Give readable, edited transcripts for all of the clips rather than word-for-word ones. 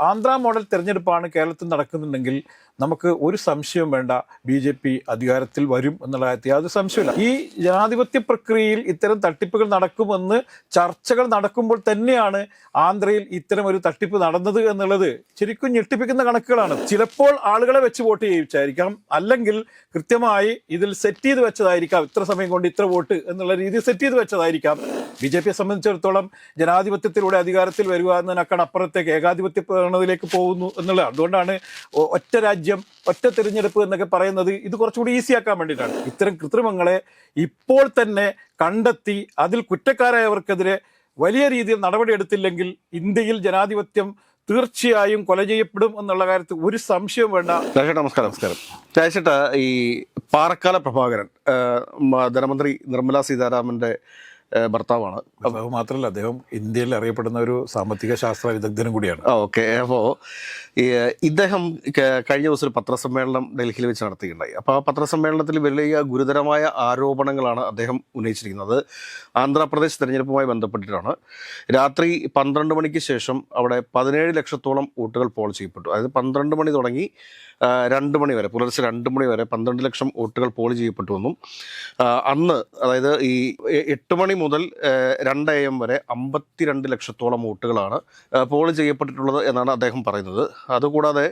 Andhra model തെരഞ്ഞെടുപ്പാണ് കേരളത്തിൽ നടക്കുന്നുണ്ടെങ്കിൽ നമുക്ക് ഒരു സംശയവും വേണ്ട, BJP അധികാരത്തിൽ വരും എന്നുള്ള കാര്യത്തിൽ യാതൊരു സംശയമില്ല. ഈ ജനാധിപത്യ പ്രക്രിയയിൽ ഇത്തരം തട്ടിപ്പുകൾ നടക്കുമെന്ന് ചർച്ചകൾ നടക്കുമ്പോൾ തന്നെയാണ് ആന്ധ്രയിൽ ഇത്തരം ഒരു തട്ടിപ്പ് നടന്നത് എന്നുള്ളത് ശരിക്കും ഞെട്ടിപ്പിക്കുന്ന കണക്കുകളാണ്. ചിലപ്പോൾ ആളുകളെ വെച്ച് വോട്ട് ചെയ്യിച്ചായിരിക്കാം, അല്ലെങ്കിൽ കൃത്യമായി ഇതിൽ സെറ്റ് ചെയ്ത് വെച്ചതായിരിക്കാം, ഇത്ര സമയം കൊണ്ട് ഇത്ര വോട്ട് എന്നുള്ള രീതിയിൽ സെറ്റ് ചെയ്ത് വെച്ചതായിരിക്കാം. BJPയെ സംബന്ധിച്ചിടത്തോളം ജനാധിപത്യത്തിലൂടെ അധികാരത്തിൽ വരിക എന്നതിനേക്കാൾ അപ്പുറത്തേക്ക് ഏകാധിപത്യ പ്രവണതയിലേക്ക് പോകുന്നു എന്നുള്ളത്. അതുകൊണ്ടാണ് ഒറ്റ രാജ്യം ഒറ്റ തിരഞ്ഞെടുപ്പ് എന്നൊക്കെ പറയുന്നത്. ഇത് കുറച്ചുകൂടി ഈസിയാക്കാൻ വേണ്ടിയിട്ടാണ്. ഇത്തരം കൃത്രിമങ്ങളെ ഇപ്പോൾ തന്നെ കണ്ടെത്തി അതിൽ കുറ്റക്കാരായവർക്കെതിരെ വലിയ രീതിയിൽ നടപടിയെടുത്തില്ലെങ്കിൽ ഇന്ത്യയിൽ ജനാധിപത്യം തീർച്ചയായും കൊല ചെയ്യപ്പെടും എന്നുള്ള കാര്യത്തിൽ ഒരു സംശയവും വേണ്ട. നമസ്കാരം. രാജേട്ടാ, ഈ പാറക്കാല പ്രഭാകരൻ ധനമന്ത്രി നിർമ്മലാ സീതാരാമന്റെ ഭർത്താവാണ്. മാത്രമല്ല, അദ്ദേഹം ഇന്ത്യയിൽ അറിയപ്പെടുന്ന ഒരു സാമ്പത്തിക ശാസ്ത്ര വിദഗ്ധനും കൂടിയാണ്. ഓക്കെ. അപ്പോൾ ഇദ്ദേഹം കഴിഞ്ഞ ദിവസം ഒരു പത്രസമ്മേളനം ഡൽഹിയിൽ വെച്ച് നടത്തുകയുണ്ടായി. അപ്പോൾ ആ പത്രസമ്മേളനത്തിൽ വലിയ ഗുരുതരമായ ആരോപണങ്ങളാണ് അദ്ദേഹം ഉന്നയിച്ചിരിക്കുന്നത്. ആന്ധ്രാപ്രദേശ് തെരഞ്ഞെടുപ്പുമായി ബന്ധപ്പെട്ടിട്ടാണ്. രാത്രി 12 മണിക്ക് ശേഷം അവിടെ 17 ലക്ഷത്തോളം വോട്ടുകൾ പോൾ ചെയ്യപ്പെട്ടു. അതായത് 12 മണി തുടങ്ങി 2 മണി വരെ, പുലർച്ചെ 2 മണി വരെ 12 ലക്ഷം വോട്ടുകൾ പോൾ ചെയ്യപ്പെട്ടു എന്നും അന്ന്, അതായത് ഈ 8 മണി മുതൽ 2 AM വരെ 52 ലക്ഷത്തോളം വോട്ടുകളാണ് പോൾ ചെയ്യപ്പെട്ടിട്ടുള്ളത് എന്നാണ് അദ്ദേഹം പറയുന്നത്. അതുകൂടാതെ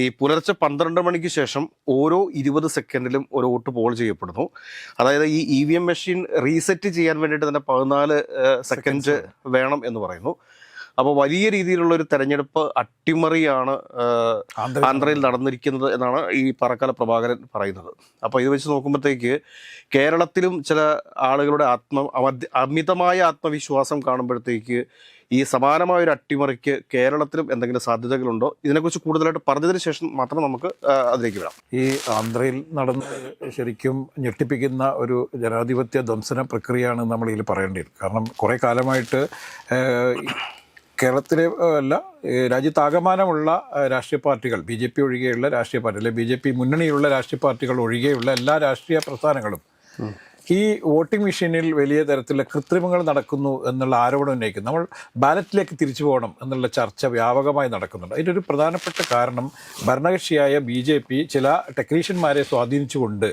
ഈ പുലർച്ചെ 12 മണിക്ക് ശേഷം ഓരോ 20 സെക്കൻഡിലും ഒരു വോട്ട് പോൾ ചെയ്യപ്പെടുന്നു. അതായത് ഈ EVM മെഷീൻ റീസെറ്റ് ചെയ്യാൻ വേണ്ടിയിട്ട് തന്നെ 14 സെക്കൻഡ് വേണം എന്ന് പറയുന്നു. അപ്പോൾ വലിയ രീതിയിലുള്ള ഒരു തെരഞ്ഞെടുപ്പ് അട്ടിമറിയാണ് ആന്ധ്രയിൽ നടന്നിരിക്കുന്നത് എന്നാണ് ഈ പാറക്കാല പ്രഭാകരൻ പറയുന്നത്. അപ്പോൾ ഇത് വെച്ച് നോക്കുമ്പോഴത്തേക്ക് കേരളത്തിലും ചില ആളുകളുടെ അമിതമായ ആത്മവിശ്വാസം കാണുമ്പോഴത്തേക്ക് ഈ സമാനമായ ഒരു അട്ടിമറിക്ക് കേരളത്തിലും എന്തെങ്കിലും സാധ്യതകളുണ്ടോ? ഇതിനെക്കുറിച്ച് കൂടുതലായിട്ട് പറഞ്ഞതിന് ശേഷം മാത്രം നമുക്ക് അതിലേക്ക് വരാം. ഈ ആന്ധ്രയിൽ നടന്ന് ശരിക്കും ഞെട്ടിപ്പിക്കുന്ന ഒരു ജനാധിപത്യ ധ്വംസന പ്രക്രിയയാണ് നമ്മൾ ഇതിൽ പറയേണ്ടത്. കാരണം കുറേ കാലമായിട്ട് കേരളത്തിലെ അല്ല, രാജ്യത്താകമാനമുള്ള രാഷ്ട്രീയ പാർട്ടികൾ, BJP ഒഴികെയുള്ള രാഷ്ട്രീയ പാർട്ടി, അല്ലെങ്കിൽ BJP മുന്നണിയിലുള്ള രാഷ്ട്രീയ പാർട്ടികൾ ഒഴികെയുള്ള എല്ലാ രാഷ്ട്രീയ പ്രസ്ഥാനങ്ങളും ഈ വോട്ടിംഗ് മെഷീനിൽ വലിയ തരത്തിലുള്ള കൃത്രിമങ്ങൾ നടക്കുന്നു എന്നുള്ള ആരോപണം ഉന്നയിക്കുന്നു. നമ്മൾ ബാലറ്റിലേക്ക് തിരിച്ചു പോകണം എന്നുള്ള ചർച്ച വ്യാപകമായി നടക്കുന്നുണ്ട്. അതിൻ്റെ ഒരു പ്രധാനപ്പെട്ട കാരണം ഭരണകക്ഷിയായ BJP ചില ടെക്നീഷ്യന്മാരെ സ്വാധീനിച്ചുകൊണ്ട്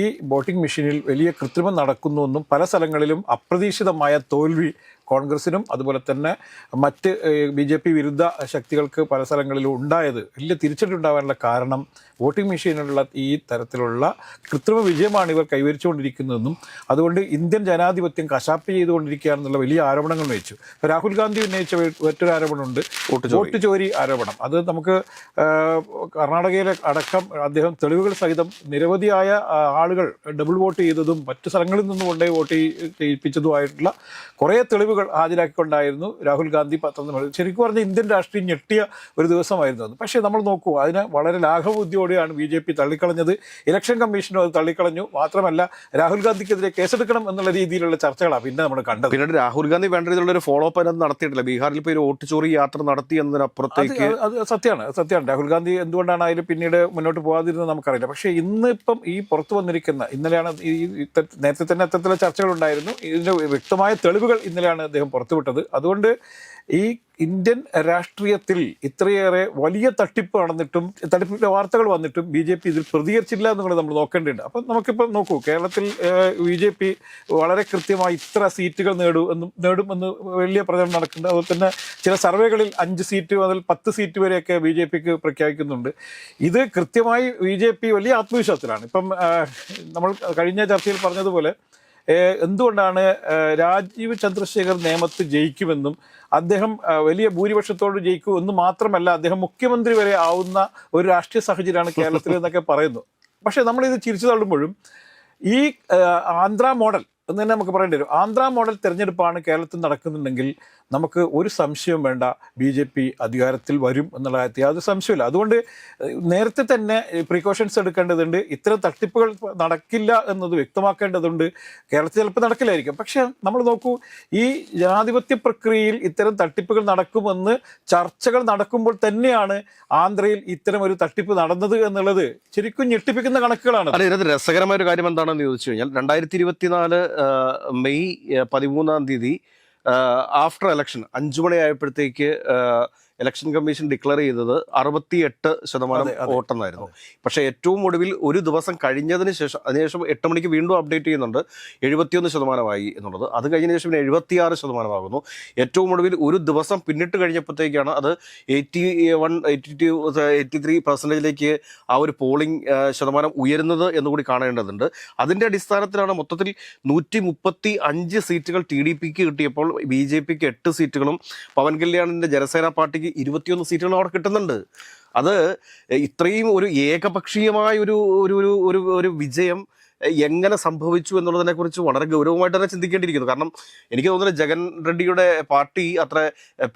ഈ വോട്ടിംഗ് മെഷീനിൽ വലിയ കൃത്രിമം നടക്കുന്നുവെന്നും പല സ്ഥലങ്ങളിലും അപ്രതീക്ഷിതമായ തോൽവി കോൺഗ്രസിനും അതുപോലെ തന്നെ മറ്റ് BJP വിരുദ്ധ ശക്തികൾക്ക് പല സ്ഥലങ്ങളിലും ഉണ്ടായത്, വലിയ തിരിച്ചടി ഉണ്ടാകാനുള്ള കാരണം വോട്ടിംഗ് മെഷീനിലുള്ള ഈ തരത്തിലുള്ള കൃത്രിമ വിജയമാണ് ഇവർ കൈവരിച്ചുകൊണ്ടിരിക്കുന്നതെന്നും അതുകൊണ്ട് ഇന്ത്യൻ ജനാധിപത്യം കശാപ്പ് ചെയ്തുകൊണ്ടിരിക്കുകയാണെന്നുള്ള വലിയ ആരോപണങ്ങൾ ഉന്നയിച്ചു. രാഹുൽ ഗാന്ധി ഉന്നയിച്ച മറ്റൊരു ആരോപണമുണ്ട്, വോട്ട് ചോരി ആരോപണം. അത് നമുക്ക് കർണാടകയിലെ അടക്കം അദ്ദേഹം തെളിവുകൾ സഹിതം നിരവധിയായ ആളുകൾ ഡബിൾ വോട്ട് ചെയ്തതും മറ്റു സ്ഥലങ്ങളിൽ നിന്നും കൊണ്ടുപോയി വോട്ട് ചെയ്യിപ്പിച്ചതുമായിട്ടുള്ള കുറേ തെളിവുകൾ ഹാജരാക്കിക്കൊണ്ടായിരുന്നു രാഹുൽ ഗാന്ധി ശരിക്കും പറഞ്ഞ ഇന്ത്യൻ രാഷ്ട്രീയം ഞെട്ടിയ ഒരു ദിവസമായിരുന്നു അത്. പക്ഷേ നമ്മൾ നോക്കൂ, അതിനെ വളരെ ലാഘവബുദ്ധിയോടെയാണ് BJP തള്ളിക്കളഞ്ഞത്. ഇലക്ഷൻ കമ്മീഷനും അത് തള്ളിക്കളഞ്ഞു. മാത്രമല്ല, രാഹുൽ ഗാന്ധിക്കെതിരെ കേസെടുക്കണം എന്നുള്ള രീതിയിലുള്ള ചർച്ചകളാണ് പിന്നെ നമ്മൾ കണ്ടത്. പിന്നീട് രാഹുൽ ഗാന്ധി വേണ്ട രീതിയിലുള്ള ഒരു ഫോളോ അപ്പ് അതിനകത്ത് നടത്തിയിട്ടില്ല. ബീഹാറിൽ ഇപ്പോൾ ഒരു വോട്ട് ചോറി യാത്ര നടത്തി എന്നതിനപ്പുറത്തേക്ക് അത് സത്യമാണ്. രാഹുൽ ഗാന്ധി എന്തുകൊണ്ടാണ് അതിൽ പിന്നീട് മുന്നോട്ട് പോകാതിരുന്നത് നമുക്കറിയില്ല. പക്ഷേ ഇന്നിപ്പം ഈ പുറത്തു വന്നിരിക്കുന്ന, ഇന്നലെയാണ് നേരത്തെ തന്നെ അത്തരത്തിലുള്ള ചർച്ചകളുണ്ടായിരുന്നു, ഇതിൻ്റെ വ്യക്തമായ തെളിവുകൾ ഇന്നലെയാണ് അദ്ദേഹം പുറത്തുവിട്ടത്. അതുകൊണ്ട് ഈ ഇന്ത്യൻ രാഷ്ട്രീയത്തിൽ ഇത്രയേറെ വലിയ തട്ടിപ്പ് നടന്നിട്ടും തട്ടിപ്പിൻ്റെ വാർത്തകൾ വന്നിട്ടും BJP ഇതിൽ പ്രതികരിച്ചില്ല എന്നുള്ളത് നമ്മൾ നോക്കേണ്ടതുണ്ട്. അപ്പം നമുക്കിപ്പം നോക്കൂ, കേരളത്തിൽ BJP വളരെ കൃത്യമായി ഇത്ര സീറ്റുകൾ നേടുമെന്ന് വലിയ പ്രചരണം നടക്കുന്നുണ്ട്. അതുപോലെ തന്നെ ചില സർവേകളിൽ 5 സീറ്റ് മുതൽ 10 സീറ്റ് വരെയൊക്കെ BJPക്ക് പ്രഖ്യാപിക്കുന്നുണ്ട്. ഇത് കൃത്യമായി BJP വലിയ ആത്മവിശ്വാസത്തിലാണ്. ഇപ്പം നമ്മൾ കഴിഞ്ഞ ചർച്ചയിൽ പറഞ്ഞതുപോലെ എന്തുകൊണ്ടാണ് രാജീവ് ചന്ദ്രശേഖർ നേമത്ത് ജയിക്കുമെന്നും അദ്ദേഹം വലിയ ഭൂരിപക്ഷത്തോട് ജയിക്കുമെന്നും മാത്രമല്ല അദ്ദേഹം മുഖ്യമന്ത്രി വരെ ആവുന്ന ഒരു രാഷ്ട്രീയ സാഹചര്യമാണ് കേരളത്തിൽ എന്നൊക്കെ പറയുന്നു. പക്ഷേ നമ്മളിത് ചിരിച്ചു തള്ളുമ്പോഴും ഈ ആന്ധ്ര മോഡൽ എന്ന് തന്നെ നമുക്ക് പറയേണ്ടി വരും. ആന്ധ്ര മോഡൽ തെരഞ്ഞെടുപ്പാണ് കേരളത്തിൽ നടക്കുന്നുണ്ടെങ്കിൽ നമുക്ക് ഒരു സംശയവും വേണ്ട, BJP അധികാരത്തിൽ വരും എന്നുള്ള കാര്യത്തിൽ യാതൊരു സംശയമില്ല. അതുകൊണ്ട് നേരത്തെ തന്നെ പ്രിക്കോഷൻസ് എടുക്കേണ്ടതുണ്ട്. ഇത്തരം തട്ടിപ്പുകൾ നടക്കില്ല എന്നത് വ്യക്തമാക്കേണ്ടതുണ്ട്. കേരളത്തിൽ ചിലപ്പോൾ നടക്കില്ലായിരിക്കും. പക്ഷേ നമ്മൾ നോക്കൂ, ഈ ജനാധിപത്യ പ്രക്രിയയിൽ ഇത്തരം തട്ടിപ്പുകൾ നടക്കുമെന്ന് ചർച്ചകൾ നടക്കുമ്പോൾ തന്നെയാണ് ആന്ധ്രയിൽ ഇത്തരം ഒരു തട്ടിപ്പ് നടന്നത് എന്നുള്ളത് ശരിക്കും ഞെട്ടിപ്പിക്കുന്ന കണക്കുകളാണ്. അല്ല, ഇതിനകത്ത് രസകരമായ ഒരു കാര്യം എന്താണെന്ന് ചോദിച്ചു കഴിഞ്ഞാൽ 2024 മെയ് 13 ആഫ്റ്റർ ഇലക്ഷൻ 5 മണിയായപ്പോഴത്തേക്ക് ഇലക്ഷൻ കമ്മീഷൻ ഡിക്ലെയർ ചെയ്തത് 68% വോട്ടെന്നായിരുന്നു. പക്ഷേ ഏറ്റവും ഒടുവിൽ ഒരു ദിവസം കഴിഞ്ഞതിന് ശേഷം അതിനുശേഷം 8 മണിക്ക് വീണ്ടും അപ്ഡേറ്റ് ചെയ്യുന്നുണ്ട് 71% എന്നുള്ളത്. അത് കഴിഞ്ഞതിന് ശേഷം 76% ഏറ്റവും ഒടുവിൽ ഒരു ദിവസം പിന്നിട്ട് കഴിഞ്ഞപ്പോഴത്തേക്കാണ് അത് 83% ആ ഒരു പോളിംഗ് ശതമാനം ഉയരുന്നത് എന്നുകൂടി കാണേണ്ടതുണ്ട്. അതിന്റെ അടിസ്ഥാനത്തിലാണ് മൊത്തത്തിൽ 135 സീറ്റുകൾ TDPക്ക് കിട്ടിയപ്പോൾ BJPക്ക് 8 സീറ്റുകളും പവൻ കല്യാണിന്റെ ജനസേന പാർട്ടിക്ക് 21 സീറ്റുകളും അവിടെ കിട്ടുന്നുണ്ട്. അത് ഇത്രയും ഒരു ഏകപക്ഷീയമായ ഒരു വിജയം എങ്ങനെ സംഭവിച്ചു എന്നുള്ളതിനെ കുറിച്ച് വളരെ ഗൗരവമായിട്ട് തന്നെ ചിന്തിക്കേണ്ടിയിരിക്കുന്നു. കാരണം എനിക്ക് തോന്നുന്നത് ജഗൻ റെഡ്ഡിയുടെ പാർട്ടി അത്ര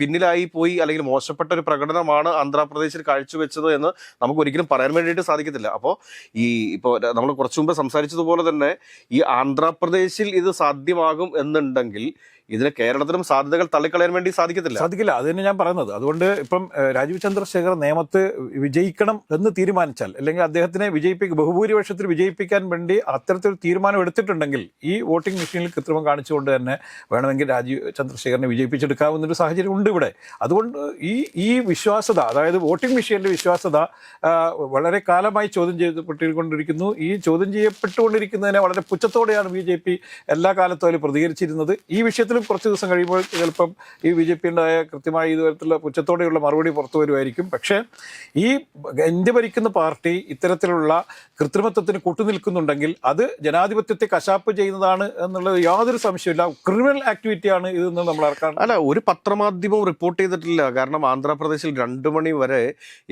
പിന്നിലായി പോയി അല്ലെങ്കിൽ മോശപ്പെട്ട ഒരു പ്രകടനമാണ് ആന്ധ്രാപ്രദേശിൽ കാഴ്ചവെച്ചത് എന്ന് നമുക്ക് ഒരിക്കലും പറയാൻ വേണ്ടിയിട്ട് സാധിക്കത്തില്ല. അപ്പോൾ ഇപ്പോൾ നമ്മൾ കുറച്ചു മുമ്പ് സംസാരിച്ചതുപോലെ തന്നെ ഈ ആന്ധ്രാപ്രദേശിൽ ഇത് സാധ്യമാകും എന്നുണ്ടെങ്കിൽ ഇതിന് കേരളത്തിലും സാധ്യതകൾ തള്ളിക്കളയാൻ വേണ്ടി സാധിക്കത്തില്ല. അത് തന്നെ ഞാൻ പറയുന്നത്. അതുകൊണ്ട് ഇപ്പം രാജീവ് ചന്ദ്രശേഖർ നേമത്ത് വിജയിക്കണം എന്ന് തീരുമാനിച്ചാൽ, അല്ലെങ്കിൽ അദ്ദേഹത്തിനെ ബഹുഭൂരിപക്ഷത്തിൽ വിജയിപ്പിക്കാൻ വേണ്ടി അത്തരത്തിലൊരു തീരുമാനം എടുത്തിട്ടുണ്ടെങ്കിൽ ഈ വോട്ടിംഗ് മെഷീനിൽ കൃത്രിമം കാണിച്ചുകൊണ്ട് തന്നെ വേണമെങ്കിൽ രാജീവ് ചന്ദ്രശേഖരനെ വിജയിപ്പിച്ചെടുക്കാവുന്നൊരു സാഹചര്യം ഉണ്ട് ഇവിടെ. അതുകൊണ്ട് ഈ വിശ്വാസ്യത, അതായത് വോട്ടിംഗ് മെഷീനിലെ വിശ്വാസ്യത വളരെ കാലമായി ചോദ്യം ചെയ്യപ്പെട്ടുകൊണ്ടിരിക്കുന്നു. ഈ ചോദ്യം ചെയ്യപ്പെട്ടുകൊണ്ടിരിക്കുന്നതിനെ വളരെ പുച്ഛത്തോടെയാണ് BJP എല്ലാ കാലത്തും അതിൽ പ്രതികരിച്ചിരുന്നത്. ഈ വിഷയത്തിൽ കുറച്ച് ദിവസം കഴിയുമ്പോൾ ചിലപ്പം ഈ BJP ഉണ്ടായ കൃത്യമായി ഇതുതരത്തിലുള്ള പുച്ഛത്തോടെയുള്ള മറുപടി പുറത്തു വരുമായിരിക്കും. പക്ഷേ ഈ ഇന്ത്യ ഭരിക്കുന്ന പാർട്ടി ഇത്തരത്തിലുള്ള കൃത്രിമത്വത്തിന് കൂട്ടുനിൽക്കുന്നുണ്ടെങ്കിൽ അത് ജനാധിപത്യത്തെ കശാപ്പ് ചെയ്യുന്നതാണ് എന്നുള്ളത് യാതൊരു സംശയമില്ല. ക്രിമിനൽ ആക്ടിവിറ്റിയാണ് ഇതെന്ന് നമ്മൾ ആർക്കാണ്. അല്ല, ഒരു പത്രമാധ്യമവും റിപ്പോർട്ട് ചെയ്തിട്ടില്ല. കാരണം ആന്ധ്രാപ്രദേശിൽ 2 മണി വരെ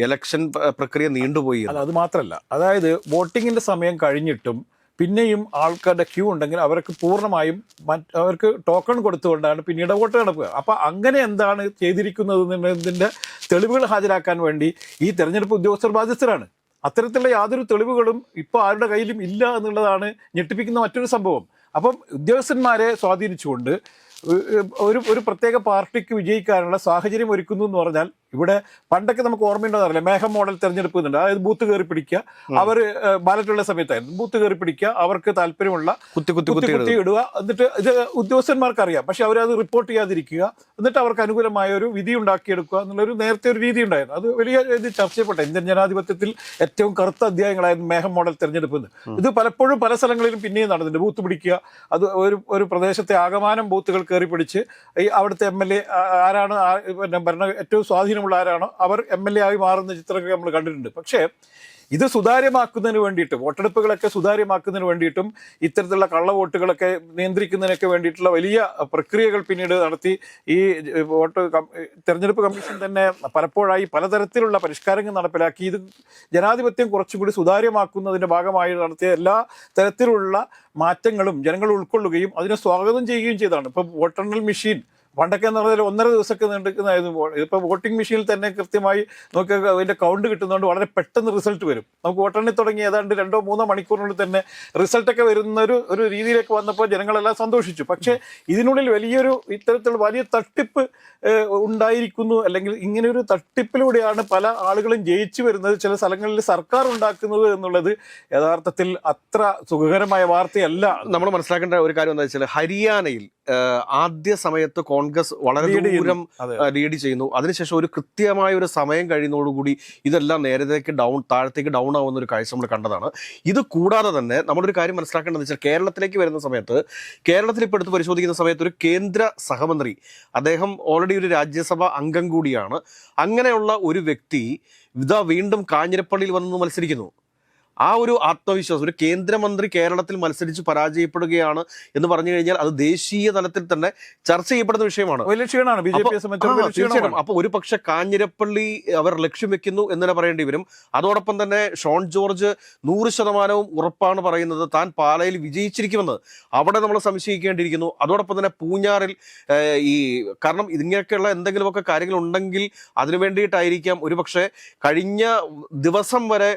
ഇലക്ഷൻ പ്രക്രിയ നീണ്ടുപോയി. അത് മാത്രമല്ല, അതായത് വോട്ടിങ്ങിന്റെ സമയം കഴിഞ്ഞിട്ടും പിന്നെയും ആൾക്കാരുടെ ക്യൂ ഉണ്ടെങ്കിൽ അവർക്ക് പൂർണ്ണമായും അവർക്ക് ടോക്കൺ കൊടുത്തുകൊണ്ടാണ് പിന്നീട് വോട്ട് നടക്കുക. അപ്പം അങ്ങനെ എന്താണ് ചെയ്തിരിക്കുന്നത് എന്നതിൻ്റെ തെളിവുകൾ ഹാജരാക്കാൻ വേണ്ടി ഈ തെരഞ്ഞെടുപ്പ് ഉദ്യോഗസ്ഥർ ബാധ്യസ്ഥരാണ്. അത്തരത്തിലുള്ള യാതൊരു തെളിവുകളും ഇപ്പോൾ ആരുടെ കയ്യിലും ഇല്ല എന്നുള്ളതാണ് ഞെട്ടിപ്പിക്കുന്ന മറ്റൊരു സംഭവം. അപ്പം ഉദ്യോഗസ്ഥന്മാരെ സ്വാധീനിച്ചുകൊണ്ട് ഒരു പ്രത്യേക പാർട്ടിക്ക് വിജയിക്കാനുള്ള സാഹചര്യം ഒരുക്കുന്നു എന്ന് പറഞ്ഞാൽ, ഇവിടെ പണ്ടൊക്കെ നമുക്ക് ഓർമ്മയുണ്ടോ അറിയില്ല, മേഘം മോഡൽ തെരഞ്ഞെടുപ്പ് എന്നുണ്ട്. അതായത് ബൂത്ത് കയറി പിടിക്കുക, അവർ ബാലറ്റുള്ള സമയത്തായിരുന്നു ബൂത്ത് കയറി പിടിക്കുക, അവർക്ക് താല്പര്യമുള്ള കുത്തി ഇടുക, എന്നിട്ട് ഇത് ഉദ്യോഗസ്ഥന്മാർക്ക് അറിയാം, പക്ഷെ അവരത് റിപ്പോർട്ട് ചെയ്യാതിരിക്കുക, എന്നിട്ട് അവർക്ക് അനുകൂലമായ ഒരു വിധി ഉണ്ടാക്കിയെടുക്കുക എന്നുള്ളൊരു നേരത്തെ ഒരു രീതി ഉണ്ടായിരുന്നു. അത് വലിയ ഇത് ചർച്ച ചെയ്യപ്പെട്ട ഇന്ത്യൻ ജനാധിപത്യത്തിൽ ഏറ്റവും കറുത്ത അധ്യായങ്ങളായിരുന്നു മേഘം മോഡൽ തെരഞ്ഞെടുപ്പ് എന്ന്. ഇത് പലപ്പോഴും പല സ്ഥലങ്ങളിലും പിന്നെയും നടന്നിട്ടുണ്ട്. ബൂത്ത് പിടിക്കുക, അത് ഒരു പ്രദേശത്തെ ആകമാനം ബൂത്തുകൾ കയറി പിടിച്ച് ഈ അവിടുത്തെ MLA ആരാണ്, പിന്നെ ഏറ്റവും സ്വാധീനമുള്ള ആരാണോ അവർ MLA ആയി മാറുന്ന ചിത്രമൊക്കെ നമ്മൾ കണ്ടിട്ടുണ്ട്. പക്ഷേ ഇത് സുതാര്യമാക്കുന്നതിന് വേണ്ടിയിട്ട്, വോട്ടെടുപ്പുകളൊക്കെ സുതാര്യമാക്കുന്നതിന് വേണ്ടിയിട്ടും ഇത്തരത്തിലുള്ള കള്ളവോട്ടുകളൊക്കെ നിയന്ത്രിക്കുന്നതിനൊക്കെ വേണ്ടിയിട്ടുള്ള വലിയ പ്രക്രിയകൾ പിന്നീട് നടത്തി ഈ തെരഞ്ഞെടുപ്പ് കമ്മീഷൻ തന്നെ പലപ്പോഴായി പലതരത്തിലുള്ള പരിഷ്കാരങ്ങൾ നടപ്പിലാക്കി. ഇത് ജനാധിപത്യം കുറച്ചുകൂടി സുതാര്യമാക്കുന്നതിൻ്റെ ഭാഗമായി നടത്തിയ എല്ലാ തരത്തിലുള്ള മാറ്റങ്ങളും ജനങ്ങൾ ഉൾക്കൊള്ളുകയും അതിനെ സ്വാഗതം ചെയ്യുകയും ചെയ്തതാണ്. ഇപ്പം വോട്ടെണ്ണൽ മെഷീൻ പണ്ടൊക്കെ എന്ന് പറഞ്ഞാൽ 1.5 ദിവസമൊക്കെ നീണ്ടുന്നതായിരുന്നു. ഇപ്പോൾ വോട്ടിംഗ് മെഷീനിൽ തന്നെ കൃത്യമായി നമുക്ക് അതിൻ്റെ കൗണ്ട് കിട്ടുന്നതുകൊണ്ട് വളരെ പെട്ടെന്ന് റിസൾട്ട് വരും. നമുക്ക് വോട്ടെണ്ണി തുടങ്ങി ഏതാണ്ട് 2-3 മണിക്കൂറിനുള്ളിൽ തന്നെ റിസൾട്ടൊക്കെ വരുന്ന ഒരു രീതിയിലേക്ക് വന്നപ്പോൾ ജനങ്ങളെല്ലാം സന്തോഷിച്ചു. പക്ഷേ ഇതിനുള്ളിൽ ഇത്തരത്തിലുള്ള വലിയ തട്ടിപ്പ് ഉണ്ടായിരിക്കുന്നു, അല്ലെങ്കിൽ ഇങ്ങനെ ഒരു തട്ടിപ്പിലൂടെയാണ് പല ആളുകളും ജയിച്ചു വരുന്നത്, ചില സ്ഥലങ്ങളിൽ സർക്കാർ ഉണ്ടാക്കുന്നത് എന്നുള്ളത് യഥാർത്ഥത്തിൽ അത്ര സുഖകരമായ വാർത്തയല്ല. നമ്മൾ മനസ്സിലാക്കേണ്ട ഒരു കാര്യം എന്താ വെച്ചാൽ, ഹരിയാനയിൽ ആദ്യ സമയത്ത് കോൺഗ്രസ് വളരെ ദൂരം ലീഡ് ചെയ്യുന്നു. അതിനുശേഷം ഒരു കൃത്യമായ ഒരു സമയം കഴിയുന്നതോടുകൂടി ഇതെല്ലാം താഴത്തേക്ക് ഡൗൺ ആവുന്ന ഒരു കാഴ്ച നമ്മൾ കണ്ടതാണ്. ഇത് കൂടാതെ തന്നെ നമ്മളൊരു കാര്യം മനസ്സിലാക്കേണ്ടതെന്ന് വെച്ചാൽ, കേരളത്തിലേക്ക് വരുന്ന സമയത്ത്, കേരളത്തിൽ ഇപ്പോൾ എടുത്ത് പരിശോധിക്കുന്ന സമയത്ത് ഒരു കേന്ദ്ര സഹമന്ത്രി, അദ്ദേഹം ഓൾറെഡി ഒരു രാജ്യസഭ അംഗം കൂടിയാണ്. അങ്ങനെയുള്ള ഒരു വ്യക്തി വീണ്ടും കാഞ്ഞിരപ്പള്ളിയിൽ വന്ന് മത്സരിക്കുന്നു. ആ ഒരു ആത്മവിശ്വാസം, ഒരു കേന്ദ്രമന്ത്രി കേരളത്തിൽ മത്സരിച്ച് പരാജയപ്പെടുകയാണ് എന്ന് പറഞ്ഞു കഴിഞ്ഞാൽ അത് ദേശീയ തലത്തിൽ തന്നെ ചർച്ച ചെയ്യപ്പെടുന്ന വിഷയമാണ്. തീർച്ചയായിട്ടും. അപ്പൊ ഒരു പക്ഷെ കാഞ്ഞിരപ്പള്ളി അവർ ലക്ഷ്യം വെക്കുന്നു എന്ന് തന്നെ പറയേണ്ടി വരും. അതോടൊപ്പം തന്നെ ഷോൺ ജോർജ് 100% ഉറപ്പാണ് പറയുന്നത് താൻ പാലയിൽ വിജയിച്ചിരിക്കുമെന്ന്. അവിടെ നമ്മൾ സംശയിക്കേണ്ടിയിരിക്കുന്നു. അതോടൊപ്പം തന്നെ പൂഞ്ഞാറിൽ കാരണം ഇങ്ങനെയൊക്കെയുള്ള എന്തെങ്കിലുമൊക്കെ കാര്യങ്ങൾ ഉണ്ടെങ്കിൽ അതിനു വേണ്ടിയിട്ടായിരിക്കാം ഒരു പക്ഷേ കഴിഞ്ഞ ദിവസം വരെ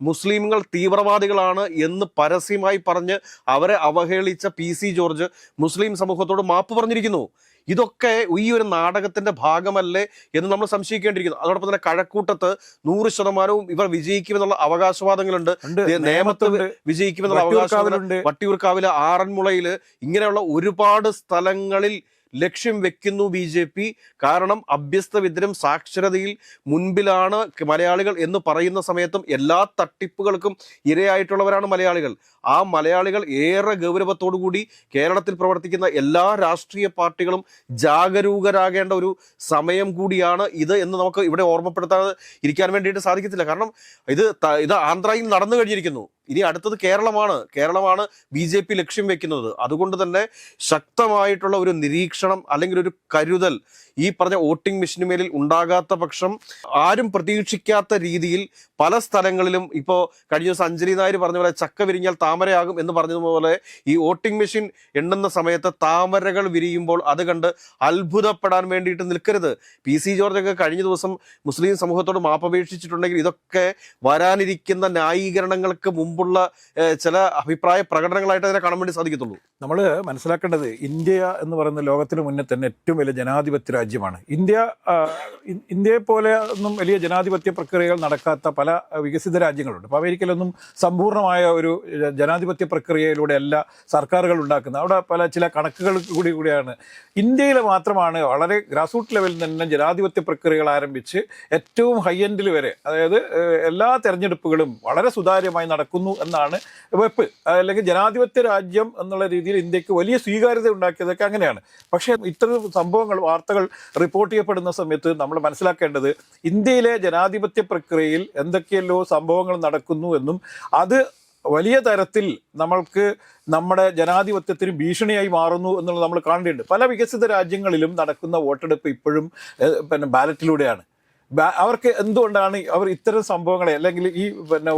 മുസ്ലിങ്ങൾ തീവ്രവാദികളാണ് എന്ന് പരസ്യമായി പറഞ്ഞ് അവരെ അവഹേളിച്ച PC ജോർജ് മുസ്ലിം സമൂഹത്തോട് മാപ്പ് പറഞ്ഞിരിക്കുന്നു. ഇതൊക്കെ ഈ ഒരു നാടകത്തിന്റെ ഭാഗമല്ലേ എന്ന് നമ്മൾ സംശയിക്കേണ്ടിയിരിക്കുന്നു. അതോടൊപ്പം തന്നെ കഴക്കൂട്ടത്ത് 100% ഇവർ വിജയിക്കുമെന്നുള്ള അവകാശവാദങ്ങളുണ്ട്. നേമത്ത് വിജയിക്കുമെന്നുള്ള അവകാശവാദങ്ങളുണ്ട്. വട്ടിയൂർക്കാവില്, ആറന്മുളയില്, ഇങ്ങനെയുള്ള ഒരുപാട് സ്ഥലങ്ങളിൽ ലക്ഷ്യം വെക്കുന്നു BJP. കാരണം അഭ്യസ്തവിദ്യരും സാക്ഷരതയിൽ മുൻപിലാണ് മലയാളികൾ എന്ന് പറയുന്ന സമയത്തും എല്ലാ തട്ടിപ്പുകൾക്കും ഇരയായിട്ടുള്ളവരാണ് മലയാളികൾ. ആ മലയാളികൾ ഏറെ ഗൗരവത്തോടു കൂടി കേരളത്തിൽ പ്രവർത്തിക്കുന്ന എല്ലാ രാഷ്ട്രീയ പാർട്ടികളും ജാഗരൂകരാകേണ്ട ഒരു സമയം കൂടിയാണ് ഇത് എന്ന് നമുക്ക് ഇവിടെ ഓർമ്മപ്പെടുത്താതെ ഇരിക്കാൻ വേണ്ടിയിട്ട് സാധിക്കത്തില്ല. കാരണം ഇത് ആന്ധ്രയിൽ നടന്നു കഴിഞ്ഞിരിക്കുന്നു. ഇനി അടുത്തത് കേരളമാണ് BJP ലക്ഷ്യം വെക്കുന്നത്. അതുകൊണ്ട് തന്നെ ശക്തമായിട്ടുള്ള ഒരു നിരീക്ഷണം അല്ലെങ്കിൽ ഒരു കരുതൽ ഈ പറഞ്ഞ വോട്ടിംഗ് മെഷീന് മേലിൽ ഉണ്ടാകാത്ത പക്ഷം ആരും പ്രതീക്ഷിക്കാത്ത രീതിയിൽ പല സ്ഥലങ്ങളിലും ഇപ്പോൾ കഴിഞ്ഞ ദിവസം അഞ്ജലി നായർ പറഞ്ഞ പോലെ ചക്ക വിരിഞ്ഞാൽ താമരയാകും എന്ന് പറഞ്ഞതുപോലെ ഈ വോട്ടിംഗ് മെഷീൻ എണ്ണുന്ന സമയത്ത് താമരകൾ വിരിയുമ്പോൾ അത് കണ്ട് അത്ഭുതപ്പെടാൻ വേണ്ടിയിട്ട് നിൽക്കരുത്. PC ജോർജൊക്കെ കഴിഞ്ഞ ദിവസം മുസ്ലിം സമൂഹത്തോട് മാപ്പപേക്ഷിച്ചിട്ടുണ്ടെങ്കിൽ ഇതൊക്കെ വരാനിരിക്കുന്ന ന്യായീകരണങ്ങൾക്ക് മുമ്പുള്ള ചില അഭിപ്രായ പ്രകടനങ്ങളായിട്ട് അതിനെ കാണാൻ വേണ്ടി സാധിക്കത്തുള്ളൂ. നമ്മൾ മനസ്സിലാക്കേണ്ടത് ഇന്ത്യ എന്ന് പറയുന്ന ലോകത്തിന് മുന്നേ തന്നെ ഏറ്റവും വലിയ ജനാധിപത്യ രാജ്യമാണ്. ഇന്ത്യയെ പോലെ ഒന്നും വലിയ ജനാധിപത്യ പ്രക്രിയകൾ നടക്കാത്ത പല വികസിത രാജ്യങ്ങളുണ്ട്. അപ്പോൾ അമേരിക്കയിലൊന്നും സമ്പൂർണ്ണമായ ഒരു ജനാധിപത്യ പ്രക്രിയയിലൂടെ എല്ലാ സർക്കാരുകൾ ഉണ്ടാക്കുന്നത്. അവിടെ ചില കണക്കുകൾ കൂടിയാണ്. ഇന്ത്യയിൽ മാത്രമാണ് വളരെ ഗ്രാസ് റൂട്ട് ലെവലിൽ തന്നെ ജനാധിപത്യ പ്രക്രിയകൾ ആരംഭിച്ച് ഏറ്റവും ഹൈ എൻഡിൽ വരെ, അതായത് എല്ലാ തെരഞ്ഞെടുപ്പുകളും വളരെ സുതാര്യമായി നടക്കുന്നു എന്നാണ് വെപ്പ്. അല്ലെങ്കിൽ ജനാധിപത്യ രാജ്യം എന്നുള്ള രീതിയിൽ ഇന്ത്യക്ക് വലിയ സ്വീകാര്യത ഉണ്ടാക്കിയതൊക്കെ അങ്ങനെയാണ്. പക്ഷേ ഇത്തരം സംഭവങ്ങൾ, വാർത്തകൾ റിപ്പോർട്ട് ചെയ്യപ്പെടുന്ന സമയത്ത് നമ്മൾ മനസ്സിലാക്കേണ്ടത് ഇന്ത്യയിലെ ജനാധിപത്യ പ്രക്രിയയിൽ എന്തൊക്കെയല്ലോ സംഭവങ്ങൾ നടക്കുന്നു എന്നും അത് വലിയ തരത്തിൽ നമ്മൾക്ക് നമ്മുടെ ജനാധിപത്യത്തിന് ഭീഷണിയായി മാറുന്നു എന്നുള്ളത് നമ്മൾ കാണേണ്ടതുണ്ട്. പല വികസിത രാജ്യങ്ങളിലും നടക്കുന്ന വോട്ടെടുപ്പ് ഇപ്പോഴും ബാലറ്റിലൂടെയാണ്. അവർക്ക് എന്തുകൊണ്ടാണ് അവർ ഇത്തരം സംഭവങ്ങളെ അല്ലെങ്കിൽ ഈ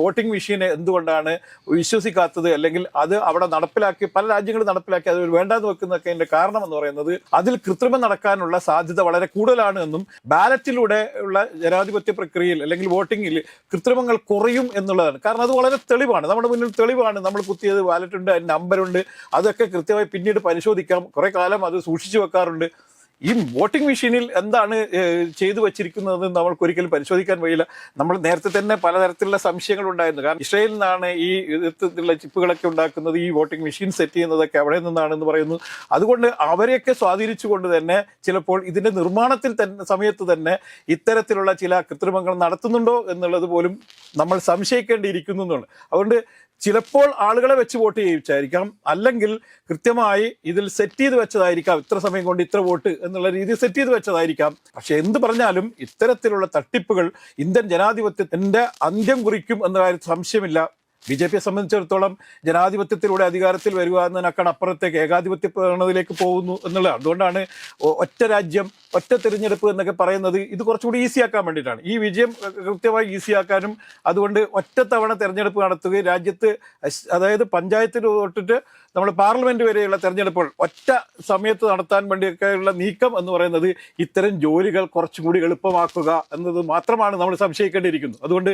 വോട്ടിംഗ് മെഷീനെ എന്തുകൊണ്ടാണ് വിശ്വസിക്കാത്തത്, അല്ലെങ്കിൽ അത് അവിടെ നടപ്പിലാക്കി പല രാജ്യങ്ങളും നടപ്പിലാക്കി അത് വേണ്ടാന്ന് വെക്കുന്നതൊക്കെ അതിന്റെ കാരണം എന്ന് പറയുന്നത് അതിൽ കൃത്രിമം നടക്കാനുള്ള സാധ്യത വളരെ കൂടുതലാണ് എന്നും ബാലറ്റിലൂടെ ഉള്ള ജനാധിപത്യ പ്രക്രിയയിൽ അല്ലെങ്കിൽ വോട്ടിങ്ങിൽ കൃത്രിമങ്ങൾ കുറയും എന്നുള്ളതാണ്. കാരണം അത് വളരെ തെളിവാണ്, നമ്മുടെ മുന്നിൽ തെളിവാണ്. നമ്മൾ കുത്തിയത് ബാലറ്റ് ഉണ്ട്, അതിന് നമ്പറുണ്ട്, അതൊക്കെ കൃത്യമായി പിന്നീട് പരിശോധിക്കാം. കുറെ കാലം അത് സൂക്ഷിച്ചു വെക്കാറുണ്ട്. ഈ വോട്ടിംഗ് മെഷീനിൽ എന്താണ് ചെയ്തു വച്ചിരിക്കുന്നത് നമ്മൾക്ക് ഒരിക്കലും പരിശോധിക്കാൻ കഴിയില്ല. നമ്മൾ നേരത്തെ തന്നെ പലതരത്തിലുള്ള സംശയങ്ങൾ ഉണ്ടായിരുന്നു. കാരണം ഇസ്രായേലിൽ നിന്നാണ് ഈ വിധത്തിലുള്ള ചിപ്പുകളൊക്കെ ഉണ്ടാക്കുന്നത്, ഈ വോട്ടിംഗ് മെഷീൻ സെറ്റ് ചെയ്യുന്നതൊക്കെ അവിടെ നിന്നാണെന്ന് പറയുന്നു. അതുകൊണ്ട് അവരെയൊക്കെ സ്വാധീനിച്ചുകൊണ്ട് തന്നെ ചിലപ്പോൾ ഇതിന്റെ നിർമ്മാണത്തിൽ തന്നെ സമയത്ത് തന്നെ ഇത്തരത്തിലുള്ള ചില കൃത്രിമങ്ങൾ നടത്തുന്നുണ്ടോ എന്നുള്ളത് പോലും നമ്മൾ സംശയിക്കേണ്ടിയിരിക്കുന്നു എന്നുള്ളത്. അതുകൊണ്ട് ചിലപ്പോൾ ആളുകളെ വെച്ച് വോട്ട് ചെയ്യിച്ചായിരിക്കാം, അല്ലെങ്കിൽ കൃത്യമായി ഇതിൽ സെറ്റ് ചെയ്ത് വെച്ചതായിരിക്കാം, ഇത്ര സമയം കൊണ്ട് ഇത്ര വോട്ട് എന്നുള്ള രീതിയിൽ സെറ്റ് ചെയ്ത് വെച്ചതായിരിക്കാം. പക്ഷെ എന്ത് പറഞ്ഞാലും ഇത്തരത്തിലുള്ള തട്ടിപ്പുകൾ ഇന്ത്യൻ ജനാധിപത്യത്തിന്റെ അന്ത്യം കുറിക്കും എന്ന കാര്യത്തിൽ സംശയമില്ല. BJPയെ സംബന്ധിച്ചിടത്തോളം ജനാധിപത്യത്തിലൂടെ അധികാരത്തിൽ വരിക എന്നതിനേക്കാൾ അപ്പുറത്തേക്ക് ഏകാധിപത്യ പ്രവണതയിലേക്ക് പോകുന്നു എന്നുള്ളത്. അതുകൊണ്ടാണ് ഒറ്റ രാജ്യം ഒറ്റ തിരഞ്ഞെടുപ്പ് എന്നൊക്കെ പറയുന്നത്. ഇത് കുറച്ചുകൂടി ഈസിയാക്കാൻ വേണ്ടിയിട്ടാണ്. ഈ വിജയം കൃത്യമായി ഈസിയാക്കാനും അതുകൊണ്ട് ഒറ്റത്തവണ തെരഞ്ഞെടുപ്പ് നടത്തുകയും രാജ്യത്ത്, അതായത് പഞ്ചായത്തിൽ തൊട്ടിട്ട് നമ്മൾ പാർലമെന്റ് വരെയുള്ള തെരഞ്ഞെടുപ്പുകൾ ഒറ്റ സമയത്ത് നടത്താൻ വേണ്ടിയൊക്കെയുള്ള നീക്കം എന്ന് പറയുന്നത് ഇത്തരം ജോലികൾ കുറച്ചുകൂടി എളുപ്പമാക്കുക എന്നത് മാത്രമാണ് നമ്മൾ സംശയിക്കേണ്ടിയിരിക്കുന്നത്. അതുകൊണ്ട്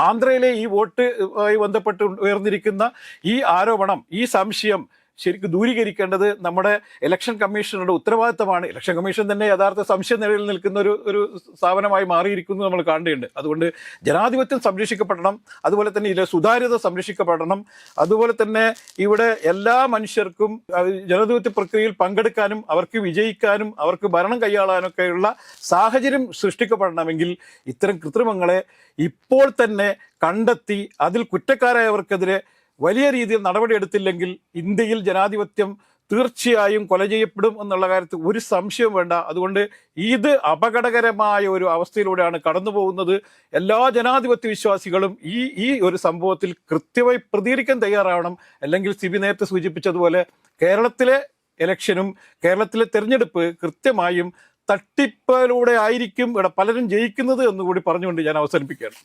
ആന്ധ്രയിലെ ഈ വോട്ടുമായി ബന്ധപ്പെട്ട് ഉയർന്നിരിക്കുന്ന ഈ ആരോപണം, ഈ സംശയം ശരിക്കും ദൂരീകരിക്കേണ്ടത് നമ്മുടെ ഇലക്ഷൻ കമ്മീഷനുടെ ഉത്തരവാദിത്തമാണ്. ഇലക്ഷൻ കമ്മീഷൻ തന്നെ യഥാർത്ഥ സംശയ നിലയിൽ നിൽക്കുന്ന ഒരു സ്ഥാപനമായി മാറിയിരിക്കുന്നു നമ്മൾ കാണേണ്ടതുണ്ട്. അതുകൊണ്ട് ജനാധിപത്യം സംരക്ഷിക്കപ്പെടണം, അതുപോലെ തന്നെ ഇതിലെ സുതാര്യത സംരക്ഷിക്കപ്പെടണം, അതുപോലെ തന്നെ ഇവിടെ എല്ലാ മനുഷ്യർക്കും ജനാധിപത്യ പ്രക്രിയയിൽ പങ്കെടുക്കാനും അവർക്ക് വിജയിക്കാനും അവർക്ക് ഭരണം കൈയാളാനൊക്കെയുള്ള സാഹചര്യം സൃഷ്ടിക്കപ്പെടണമെങ്കിൽ ഇത്തരം കൃത്രിമങ്ങളെ ഇപ്പോൾ തന്നെ കണ്ടെത്തി അതിൽ കുറ്റക്കാരായവർക്കെതിരെ വലിയ രീതിയിൽ നടപടിയെടുത്തില്ലെങ്കിൽ ഇന്ത്യയിൽ ജനാധിപത്യം തീർച്ചയായും കൊല ചെയ്യപ്പെടും എന്നുള്ള കാര്യത്തിൽ ഒരു സംശയവും വേണ്ട. അതുകൊണ്ട് ഇത് അപകടകരമായ ഒരു അവസ്ഥയിലൂടെയാണ് കടന്നു പോകുന്നത്. എല്ലാ ജനാധിപത്യ വിശ്വാസികളും ഈ ഒരു സംഭവത്തിൽ കൃത്യമായി പ്രതികരിക്കാൻ തയ്യാറാവണം. അല്ലെങ്കിൽ സിബി നേരത്തെ സൂചിപ്പിച്ചതുപോലെ കേരളത്തിലെ ഇലക്ഷനും കേരളത്തിലെ തെരഞ്ഞെടുപ്പ് കൃത്യമായും തട്ടിപ്പിലൂടെ ആയിരിക്കും ഇവിടെ പലരും ജയിക്കുന്നത് എന്നുകൂടി പറഞ്ഞുകൊണ്ട് ഞാൻ അവസാനിപ്പിക്കുകയാണ്.